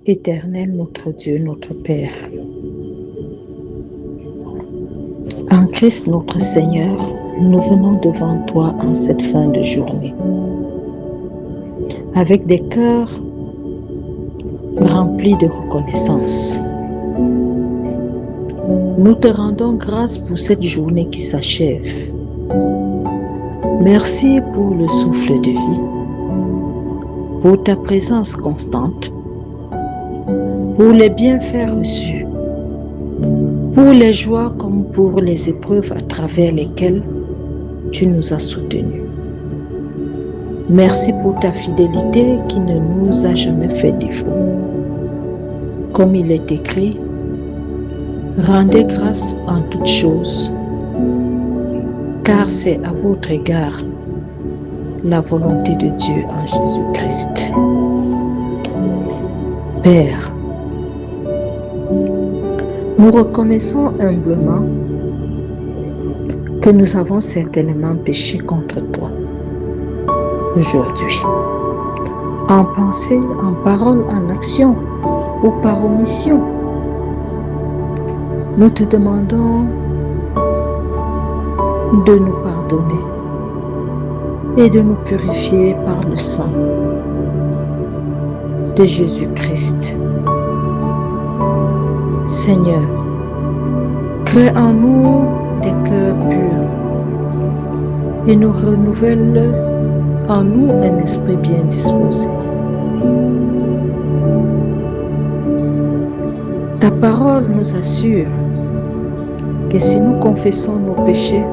Éternel notre Dieu, notre Père, en Christ notre Seigneur, nous venons devant toi en cette fin de journée, avec des cœurs remplis de reconnaissance. Nous te rendons grâce pour cette journée qui s'achève. Merci pour le souffle de vie, pour ta présence constante, pour les bienfaits reçus, pour les joies comme pour les épreuves à travers lesquelles tu nous as soutenus. Merci pour ta fidélité qui ne nous a jamais fait défaut. Comme il est écrit, rendez grâce en toutes choses, car c'est à votre égard la volonté de Dieu en Jésus-Christ. Père, nous reconnaissons humblement que nous avons certainement péché contre toi aujourd'hui, en pensée, en parole, en action ou par omission. Nous te demandons de nous pardonner et de nous purifier par le sang de Jésus-Christ. Seigneur, crée en nous des cœurs purs et nous renouvelle en nous un esprit bien disposé. Ta parole nous assure que si nous confessons nos péchés,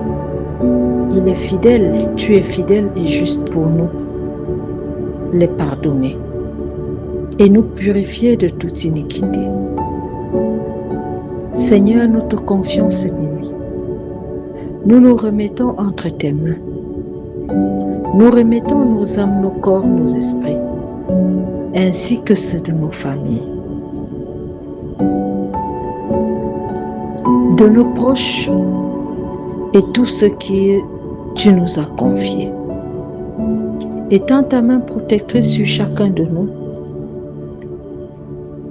il est fidèle, tu es fidèle et juste pour nous les pardonner et nous purifier de toute iniquité. Seigneur, nous te confions cette nuit. Nous nous remettons entre tes mains. Nous remettons nos âmes, nos corps, nos esprits, ainsi que ceux de nos familles, de nos proches et tout ce que tu nous as confié. Étends ta main protectrice sur chacun de nous,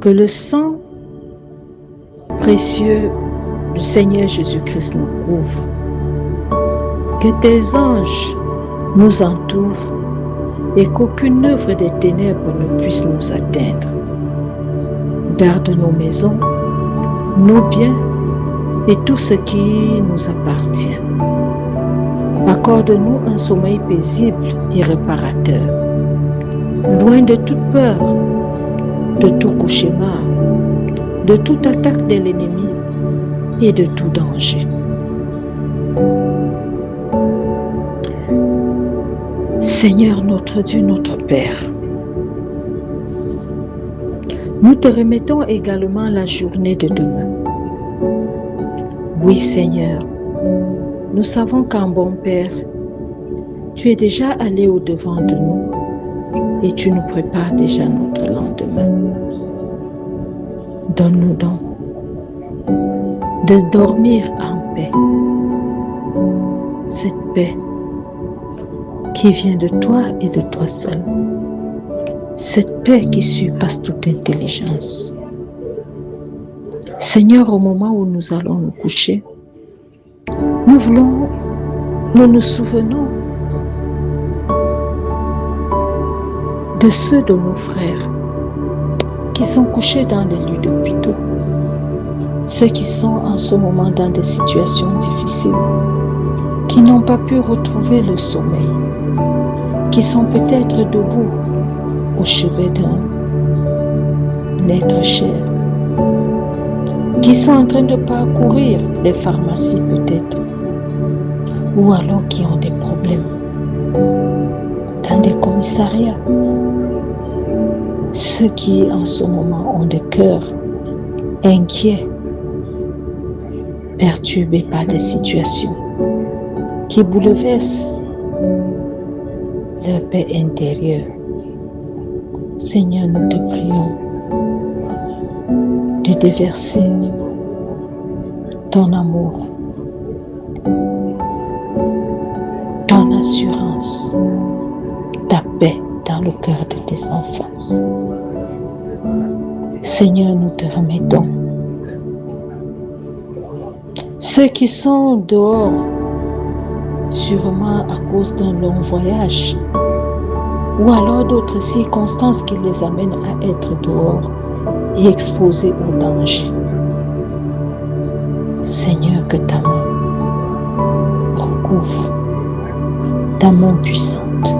que le sang précieux du Seigneur Jésus-Christ nous couvre, que tes anges nous entourent et qu'aucune œuvre des ténèbres ne puisse nous atteindre. Garde nos maisons, nos biens et tout ce qui nous appartient. Accorde-nous un sommeil paisible et réparateur, loin de toute peur, de tout cauchemar, de toute attaque de l'ennemi et de tout danger. Seigneur notre Dieu, notre Père, nous te remettons également la journée de demain. Oui Seigneur, nous savons qu'en bon Père, tu es déjà allé au-devant de nous et tu nous prépares déjà notre lendemain. Donne-nous donc de dormir en paix, cette paix qui vient de toi et de toi seul, cette paix qui surpasse toute intelligence. Seigneur, au moment où nous allons nous coucher, nous nous souvenons de ceux de nos frères qui sont couchés dans les lits d'hôpitaux, ceux qui sont en ce moment dans des situations difficiles, qui n'ont pas pu retrouver le sommeil, qui sont peut-être debout au chevet d'un être cher, qui sont en train de parcourir les pharmacies peut-être, ou alors qui ont des problèmes dans des commissariats. Ceux qui en ce moment ont des cœurs inquiets, perturbés par des situations qui bouleversent leur paix intérieure. Seigneur, nous te prions de déverser ton amour, ton assurance, ta paix dans le cœur de tes enfants. Seigneur, nous te remettons ceux qui sont dehors, sûrement à cause d'un long voyage, ou alors d'autres circonstances qui les amènent à être dehors et exposés au danger. Seigneur, que ta main recouvre, ta main puissante.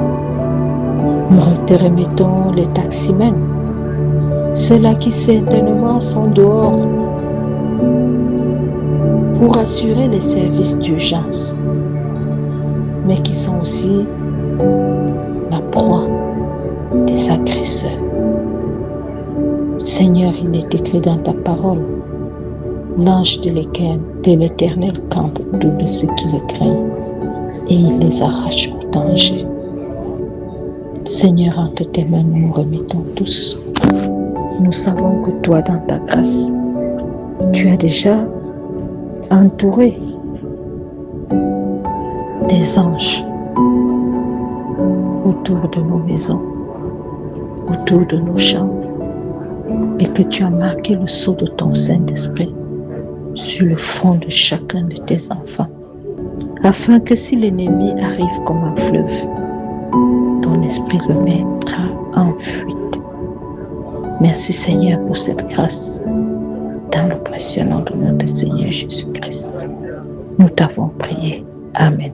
Nous te remettons les taximens, ceux-là qui certainement sont dehors pour assurer les services d'urgence, mais qui sont aussi la proie des agresseurs. Seigneur, il est écrit dans ta parole, l'ange de l'Éternel campe autour de ceux qui le craignent et il les arrache au danger. Seigneur, entre tes mains, nous nous remettons tous. Nous savons que toi, dans ta grâce, tu as déjà entouré des anges autour de nos maisons, autour de nos chambres, et que tu as marqué le sceau de ton Saint-Esprit sur le front de chacun de tes enfants, afin que si l'ennemi arrive comme un fleuve, ton esprit le mettra en fuite. Merci Seigneur pour cette grâce, dans le précieux nom de notre Seigneur Jésus-Christ. Nous t'avons prié. Amen.